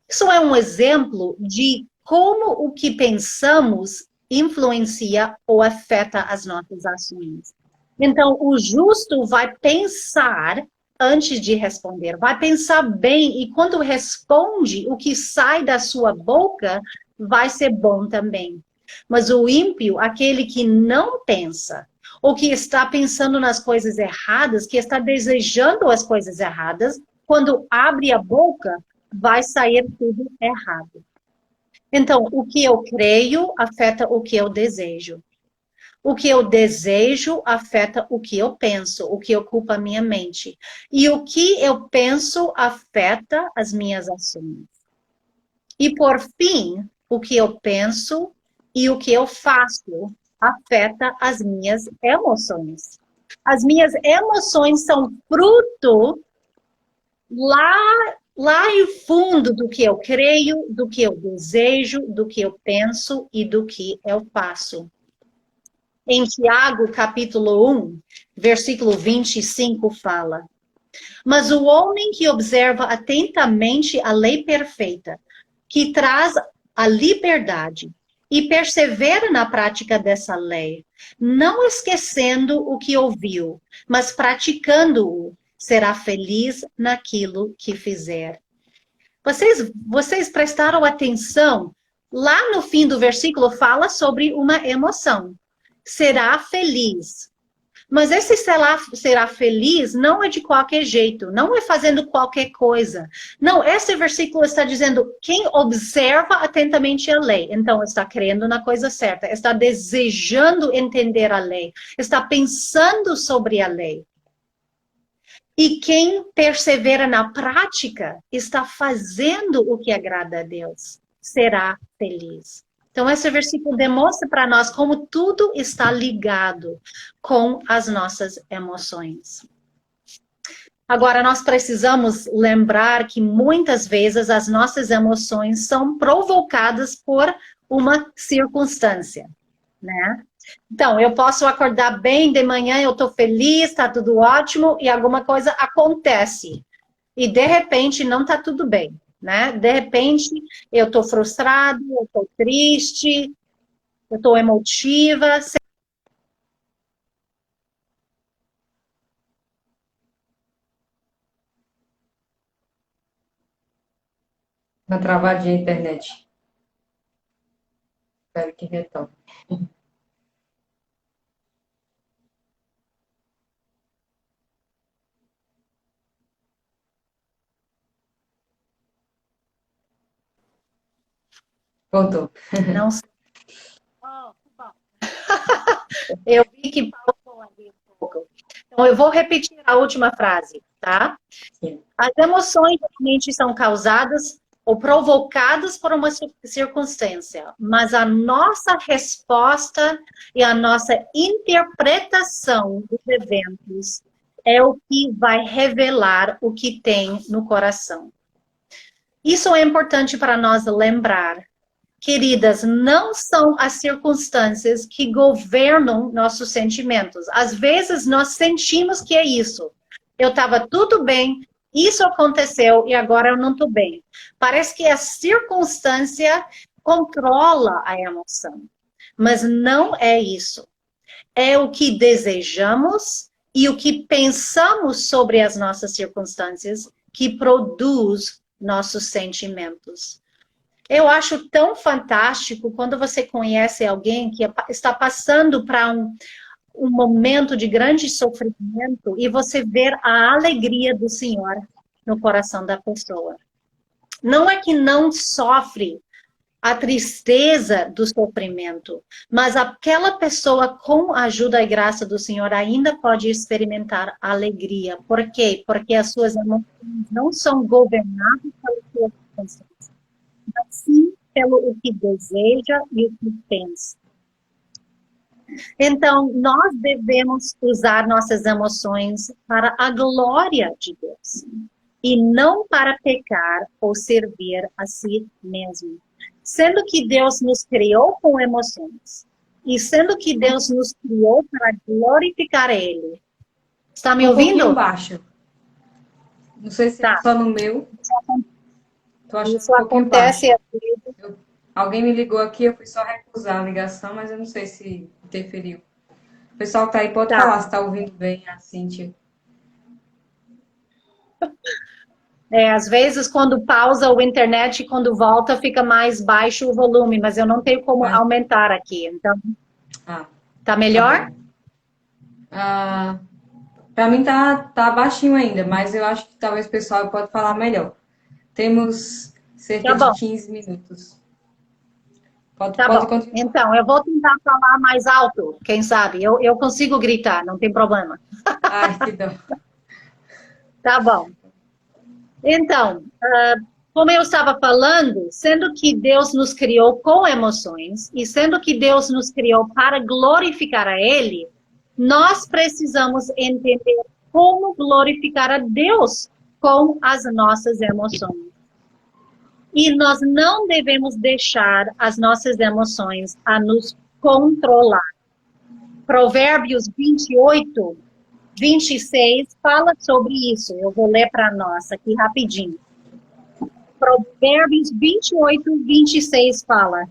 Isso é um exemplo de como o que pensamos influencia ou afeta as nossas ações. Então, o justo vai pensar antes de responder, vai pensar bem, e quando responde, o que sai da sua boca vai ser bom também. Mas o ímpio, aquele que não pensa, ou que está pensando nas coisas erradas, que está desejando as coisas erradas, quando abre a boca, vai sair tudo errado. Então, o que eu creio afeta o que eu desejo. O que eu desejo afeta o que eu penso, o que ocupa a minha mente. E o que eu penso afeta as minhas ações. E por fim, o que eu penso e o que eu faço afeta as minhas emoções. As minhas emoções são fruto lá no fundo do que eu creio, do que eu desejo, do que eu penso e do que eu faço. Em Tiago, capítulo 1, versículo 25, fala: mas o homem que observa atentamente a lei perfeita, que traz a liberdade, e persevera na prática dessa lei, não esquecendo o que ouviu, mas praticando-o, será feliz naquilo que fizer. Vocês prestaram atenção? Lá no fim do versículo fala sobre uma emoção. Será feliz. Mas esse será feliz não é de qualquer jeito, não é fazendo qualquer coisa. Não, esse versículo está dizendo quem observa atentamente a lei, então está crendo na coisa certa, está desejando entender a lei, está pensando sobre a lei. E quem persevera na prática está fazendo o que agrada a Deus, será feliz. Então, esse versículo demonstra para nós como tudo está ligado com as nossas emoções. Agora, nós precisamos lembrar que muitas vezes as nossas emoções são provocadas por uma circunstância, né? Então, eu posso acordar bem de manhã, eu estou feliz, está tudo ótimo, e alguma coisa acontece. E, de repente, não está tudo bem. Né? De repente, eu estou frustrado, eu estou triste, eu estou emotiva. Uma travadinha a internet. Espero que retorne. Voltou. Não sei. Eu vi que pausou ali um pouco. Então, eu vou repetir a última frase, tá? Sim. As emoções realmente são causadas ou provocadas por uma circunstância, mas a nossa resposta e a nossa interpretação dos eventos é o que vai revelar o que tem no coração. Isso é importante para nós lembrar. Queridas, não são as circunstâncias que governam nossos sentimentos. Às vezes nós sentimos que é isso. Eu estava tudo bem isso aconteceu e agora eu não estou bem. Parece que a circunstância controla a emoção. Mas não é isso. É o que desejamos e o que pensamos sobre as nossas circunstâncias que produz nossos sentimentos. Eu acho tão fantástico quando você conhece alguém que está passando para um momento de grande sofrimento e você ver a alegria do Senhor no coração da pessoa. Não é que não sofre a tristeza do sofrimento, mas aquela pessoa com a ajuda e graça do Senhor ainda pode experimentar alegria. Por quê? Porque as suas emoções não são governadas pelas suas emoções, mas sim pelo o que deseja e o que pensa. Então, nós devemos usar nossas emoções para a glória de Deus e não para pecar ou servir a si mesmo. Sendo que Deus nos criou com emoções e sendo que Deus nos criou para glorificar Ele. Está me ouvindo? Um pouquinho baixo. Não sei se é só no meu. Tô achando Isso um pouquinho acontece baixo. Alguém me ligou aqui, eu fui só recusar a ligação, mas eu não sei se interferiu. O pessoal que tá aí pode falar se tá ouvindo bem a Cíntia. Às vezes, quando pausa o internet, quando volta, fica mais baixo o volume, mas eu não tenho como aumentar aqui. Então, tá melhor? Para mim tá baixinho ainda, mas eu acho que talvez o pessoal pode falar melhor. Temos cerca de 15 minutos. Pode continuar. Então, eu vou tentar falar mais alto, quem sabe? Eu consigo gritar, não tem problema. Ai, que dó. Tá bom. Então, como eu estava falando, sendo que Deus nos criou com emoções e sendo que Deus nos criou para glorificar a Ele, nós precisamos entender como glorificar a Deus com as nossas emoções. E nós não devemos deixar as nossas emoções a nos controlar. Provérbios 28, 26 fala sobre isso. Eu vou ler para nós aqui rapidinho. Provérbios 28, 26 fala: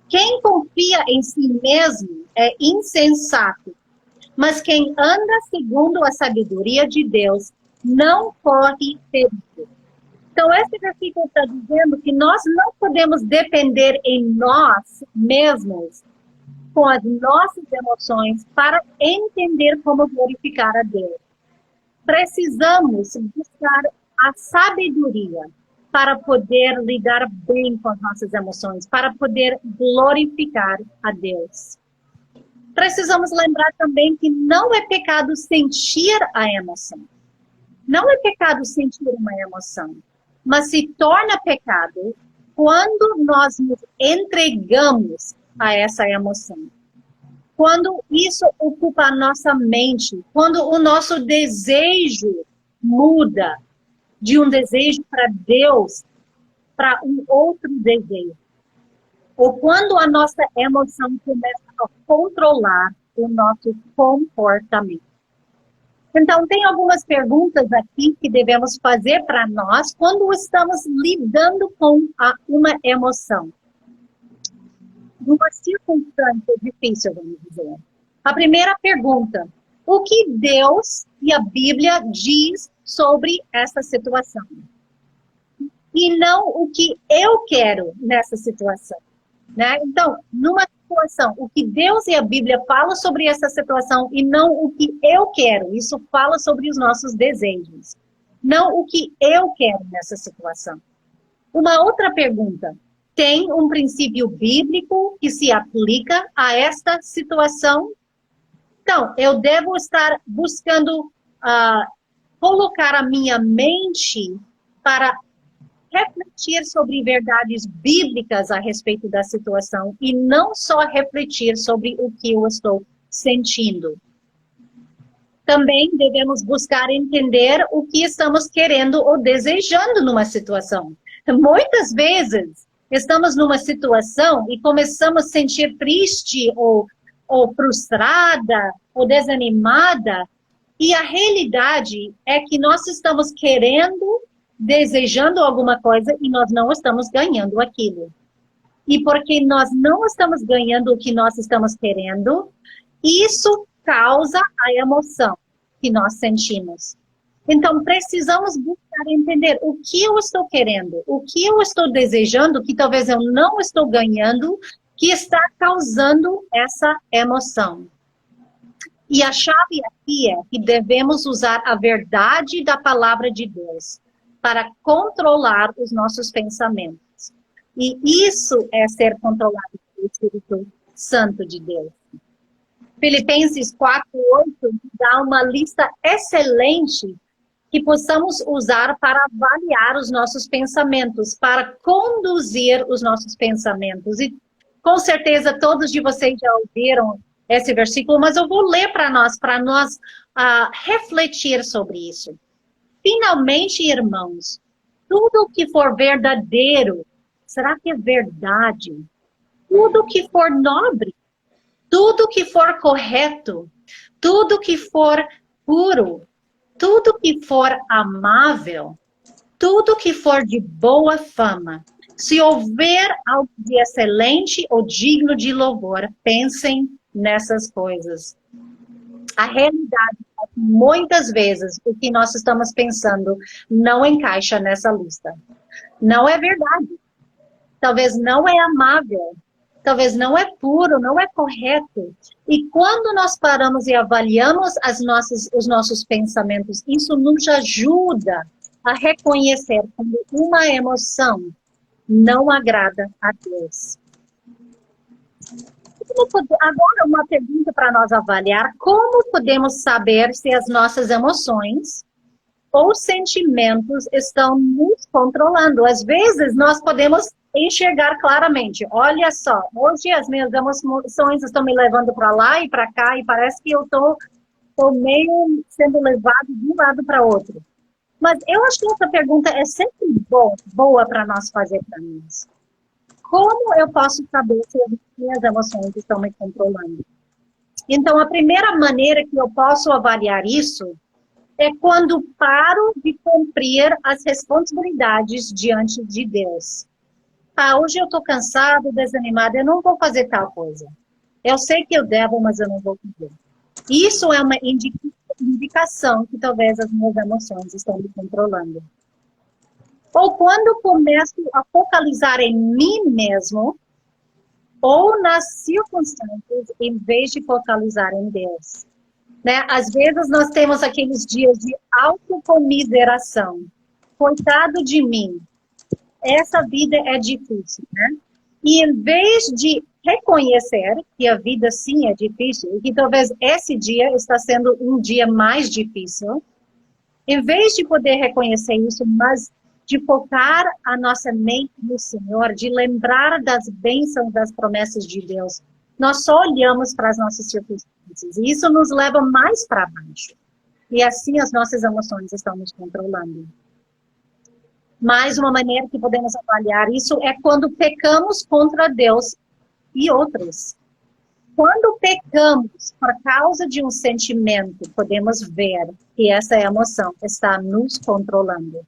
quem confia em si mesmo é insensato, mas quem anda segundo a sabedoria de Deus não corre perigo. Então, esse versículo está dizendo que nós não podemos depender em nós mesmos com as nossas emoções para entender como glorificar a Deus. Precisamos buscar a sabedoria para poder lidar bem com as nossas emoções, para poder glorificar a Deus. Precisamos lembrar também que não é pecado sentir a emoção. Não é pecado sentir uma emoção, mas se torna pecado quando nós nos entregamos a essa emoção. Quando isso ocupa a nossa mente, quando o nosso desejo muda de um desejo para Deus para um outro desejo. Ou quando a nossa emoção começa a controlar o nosso comportamento. Então, tem algumas perguntas aqui que devemos fazer para nós quando estamos lidando com uma emoção. Uma circunstância difícil, vamos dizer. A primeira pergunta: o que Deus e a Bíblia diz sobre essa situação? E não o que eu quero nessa situação. Né? Então, numa situação, o que Deus e a Bíblia falam sobre essa situação e não o que eu quero. Isso fala sobre os nossos desejos. Não o que eu quero nessa situação. Uma outra pergunta: tem um princípio bíblico que se aplica a esta situação? Então, eu devo estar buscando colocar a minha mente para refletir sobre verdades bíblicas a respeito da situação e não só refletir sobre o que eu estou sentindo. Também devemos buscar entender o que estamos querendo ou desejando numa situação. Muitas vezes, estamos numa situação e começamos a sentir triste ou frustrada ou desanimada E a realidade é que nós estamos querendo, desejando alguma coisa e nós não estamos ganhando aquilo. E porque nós não estamos ganhando o que nós estamos querendo, isso causa a emoção que nós sentimos. Então, precisamos buscar entender o que eu estou querendo, o que eu estou desejando, que talvez eu não estou ganhando, que está causando essa emoção. E a chave aqui é que devemos usar a verdade da palavra de Deus para controlar os nossos pensamentos. E isso é ser controlado pelo Espírito Santo de Deus. Filipenses 4:8 dá uma lista excelente que possamos usar para avaliar os nossos pensamentos, para conduzir os nossos pensamentos. E com certeza todos de vocês já ouviram esse versículo, mas eu vou ler para nós refletir sobre isso. Finalmente, irmãos, tudo que for verdadeiro, será que é verdade? Tudo que for nobre, tudo que for correto, tudo que for puro, tudo que for amável, tudo que for de boa fama, se houver algo de excelente ou digno de louvor, pensem nessas coisas. A realidade é que muitas vezes o que nós estamos pensando não encaixa nessa lista. Não é verdade. Talvez não é amável. Talvez não é puro, não é correto. E quando nós paramos e avaliamos os nossos pensamentos, isso nos ajuda a reconhecer quando uma emoção não agrada a Deus. Agora, uma pergunta para nós avaliar: como podemos saber se as nossas emoções ou sentimentos estão nos controlando? Às vezes, nós podemos enxergar claramente: olha só, hoje as minhas emoções estão me levando para lá e para cá, e parece que eu estou meio sendo levado de um lado para outro. Mas eu acho que essa pergunta é sempre boa para nós fazer para nós. Como eu posso saber se as minhas emoções estão me controlando? Então, a primeira maneira que eu posso avaliar isso é quando paro de cumprir as responsabilidades diante de Deus. Hoje eu estou cansado, desanimado, eu não vou fazer tal coisa. Eu sei que eu devo, mas eu não vou fazer. Isso é uma indicação que talvez as minhas emoções estão me controlando. Ou quando começo a focalizar em mim mesmo, ou nas circunstâncias, em vez de focalizar em Deus. Né? Às vezes nós temos aqueles dias de autocomiseração. Coitado de mim. Essa vida é difícil, né? E em vez de reconhecer que a vida sim é difícil, e que talvez esse dia está sendo um dia mais difícil, em vez de poder reconhecer isso, mas de focar a nossa mente no Senhor, de lembrar das bênçãos, das promessas de Deus, nós só olhamos para as nossas circunstâncias. E isso nos leva mais para baixo. E assim as nossas emoções estão nos controlando. Mais uma maneira que podemos avaliar isso é quando pecamos contra Deus e outros. Quando pecamos por causa de um sentimento, podemos ver que essa emoção está nos controlando.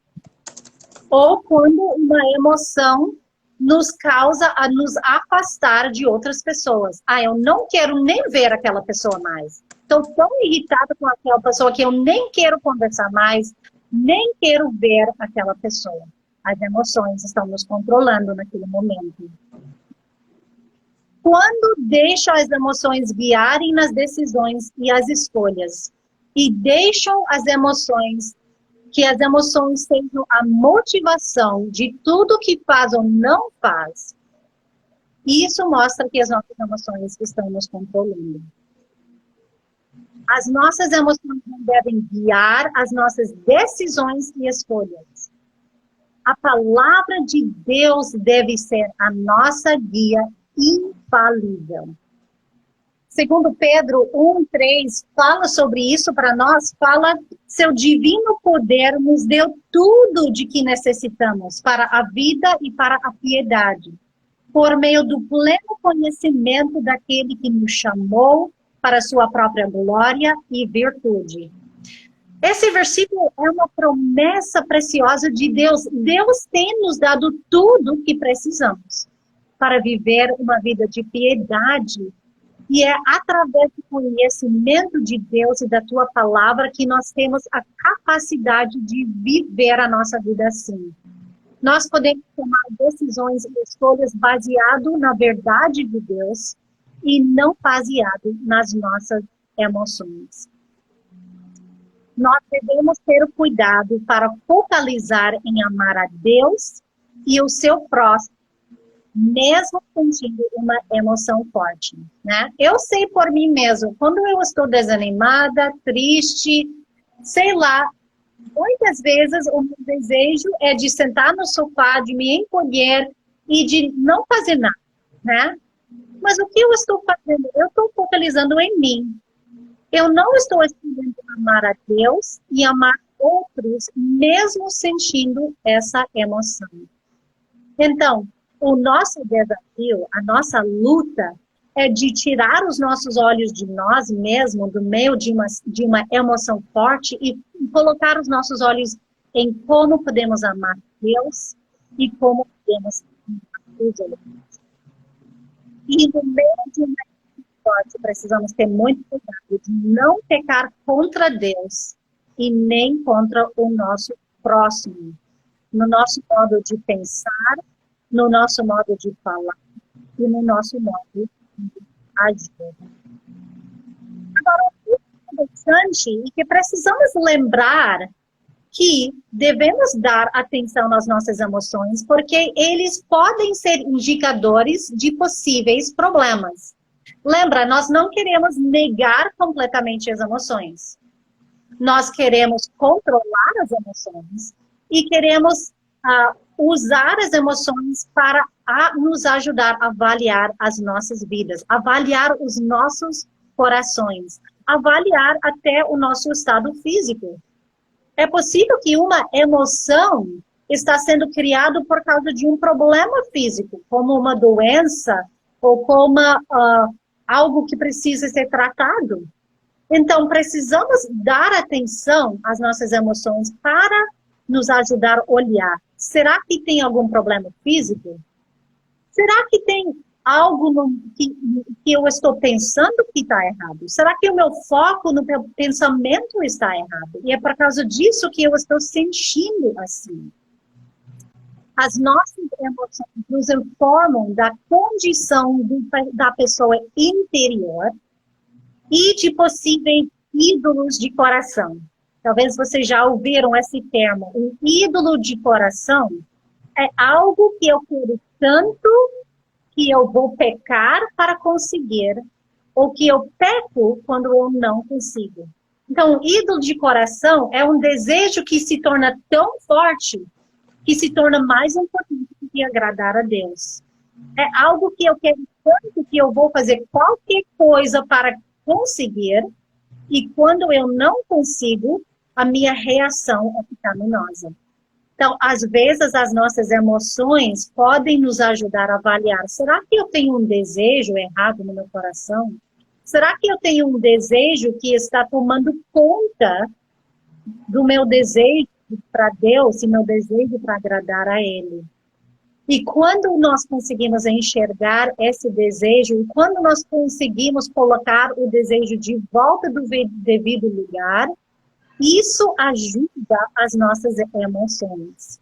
Ou quando uma emoção nos causa a nos afastar de outras pessoas. Eu não quero nem ver aquela pessoa mais. Estou tão irritada com aquela pessoa que eu nem quero conversar mais, nem quero ver aquela pessoa. As emoções estão nos controlando naquele momento. Quando deixo as emoções guiarem nas decisões e as escolhas, e deixam que as emoções sejam a motivação de tudo que faz ou não faz, isso mostra que as nossas emoções estão nos controlando. As nossas emoções não devem guiar as nossas decisões e escolhas. A palavra de Deus deve ser a nossa guia infalível. Segundo Pedro 1:3 fala sobre isso para nós, fala: seu divino poder nos deu tudo de que necessitamos para a vida e para a piedade, por meio do pleno conhecimento daquele que nos chamou para a sua própria glória e virtude. Esse versículo é uma promessa preciosa de Deus. Deus tem nos dado tudo o que precisamos para viver uma vida de piedade. E é através do conhecimento de Deus e da tua palavra que nós temos a capacidade de viver a nossa vida assim. Nós podemos tomar decisões e escolhas baseado na verdade de Deus e não baseado nas nossas emoções. Nós devemos ter cuidado para focalizar em amar a Deus e o seu próximo, mesmo sentindo uma emoção forte, né? Eu sei por mim mesmo, quando eu estou desanimada, triste, sei lá, muitas vezes o meu desejo é de sentar no sofá, de me encolher e de não fazer nada, né? Mas o que eu estou fazendo? Eu estou focalizando em mim. Eu não estou escolhendo amar a Deus e amar outros, mesmo sentindo essa emoção. Então, o nosso desafio, a nossa luta, é de tirar os nossos olhos de nós mesmos, do meio de uma emoção forte, e colocar os nossos olhos em como podemos amar Deus e como podemos amar os outros. E no meio de uma forte, precisamos ter muito cuidado de não pecar contra Deus e nem contra o nosso próximo, no nosso modo de pensar, no nosso modo de falar e no nosso modo de agir. Agora, o interessante é que precisamos lembrar que devemos dar atenção nas nossas emoções, porque eles podem ser indicadores de possíveis problemas. Lembra, nós não queremos negar completamente as emoções. Nós queremos controlar as emoções e queremos usar as emoções para nos ajudar a avaliar as nossas vidas, avaliar os nossos corações, avaliar até o nosso estado físico. É possível que uma emoção está sendo criada por causa de um problema físico, como uma doença ou como algo que precisa ser tratado. Então, precisamos dar atenção às nossas emoções para nos ajudar a olhar. Será que tem algum problema físico? Será que tem algo que eu estou pensando que está errado? Será que o meu foco no meu pensamento está errado? E é por causa disso que eu estou sentindo assim. As nossas emoções nos informam da condição da pessoa interior e de possíveis ídolos de coração. Talvez vocês já ouviram esse termo. Um ídolo de coração é algo que eu quero tanto que eu vou pecar para conseguir, ou que eu peco quando eu não consigo. Então, ídolo de coração é um desejo que se torna tão forte que se torna mais importante do que agradar a Deus. É algo que eu quero tanto que eu vou fazer qualquer coisa para conseguir, e quando eu não consigo, a minha reação é pecaminosa. Então, às vezes, as nossas emoções podem nos ajudar a avaliar. Será que eu tenho um desejo errado no meu coração? Será que eu tenho um desejo que está tomando conta do meu desejo para Deus e meu desejo para agradar a Ele? E quando nós conseguimos enxergar esse desejo, e quando nós conseguimos colocar o desejo de volta do devido lugar, isso ajuda as nossas emoções.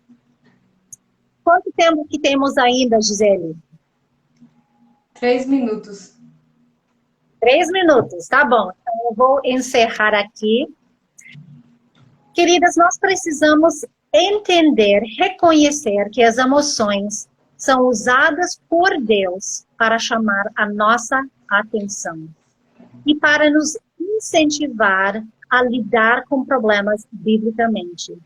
Quanto tempo que temos ainda, Gisele? 3 minutos. 3 minutos, tá bom. Então eu vou encerrar aqui. Queridas, nós precisamos entender, reconhecer que as emoções são usadas por Deus para chamar a nossa atenção e para nos incentivar a lidar com problemas biblicamente.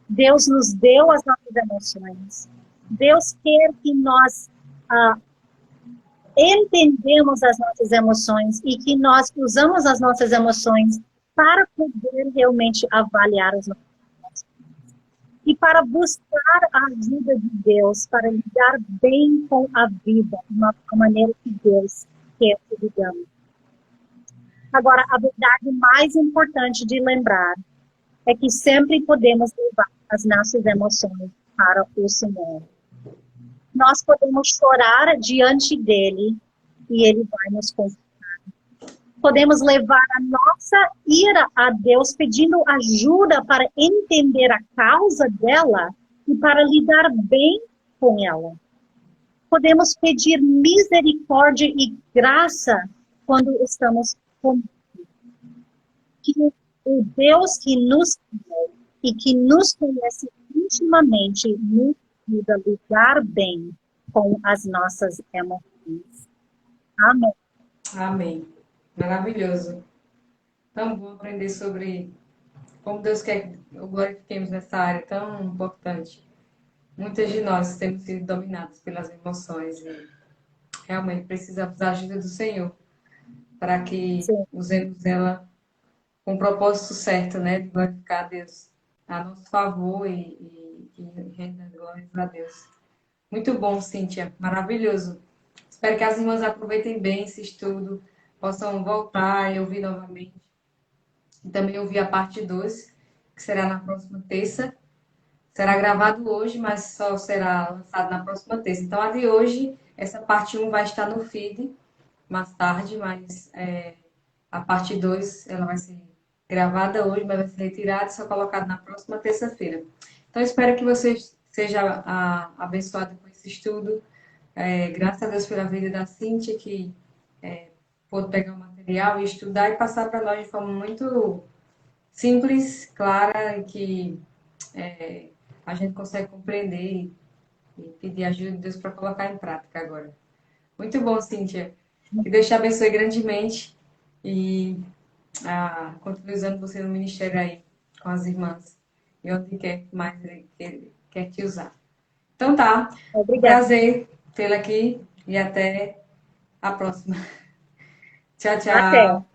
Deus nos deu as nossas emoções. Deus quer que nós entendemos as nossas emoções e que nós usamos as nossas emoções para poder realmente avaliar as nossas emoções. E para buscar a ajuda de Deus, para lidar bem com a vida, da maneira que Deus quer que lidamos. Agora, a verdade mais importante de lembrar é que sempre podemos levar as nossas emoções para o Senhor. Nós podemos chorar diante dele e ele vai nos consolar. Podemos levar a nossa ira a Deus pedindo ajuda para entender a causa dela e para lidar bem com ela. Podemos pedir misericórdia e graça quando estamos com que o Deus que nos criou e que nos conhece intimamente nos ajuda a lidar bem com as nossas emoções. Amém. Amém. Maravilhoso. Tão bom aprender sobre como Deus quer que o glorifiquemos nessa área tão importante. Muitas de nós temos sido dominadas pelas emoções e realmente precisamos da ajuda do Senhor para que Sim. usemos ela com o propósito certo, né? De glorificar a Deus a nosso favor e render glórias a Deus. Muito bom, Cíntia. Maravilhoso. Espero que as irmãs aproveitem bem esse estudo, possam voltar e ouvir novamente. E também ouvir a parte 2, que será na próxima terça. Será gravado hoje, mas só será lançado na próxima terça. Então, a de hoje, essa parte 1 vai estar no feed mais tarde, mas a parte 2 ela vai ser gravada hoje, mas vai ser retirada e só colocada na próxima terça-feira. Então, espero que você seja abençoado com esse estudo. Graças a Deus pela vida da Cíntia, que pôde pegar o material e estudar e passar para nós de forma muito simples, clara, e que a gente consegue compreender e pedir ajuda de Deus para colocar em prática agora. Muito bom, Cíntia. Que Deus te abençoe grandemente e continue usando você no ministério aí, com as irmãs, e onde quer mais Ele quer te usar. Então tá, um Obrigada. prazer tê-la aqui e até a próxima. Tchau, Até. tchau.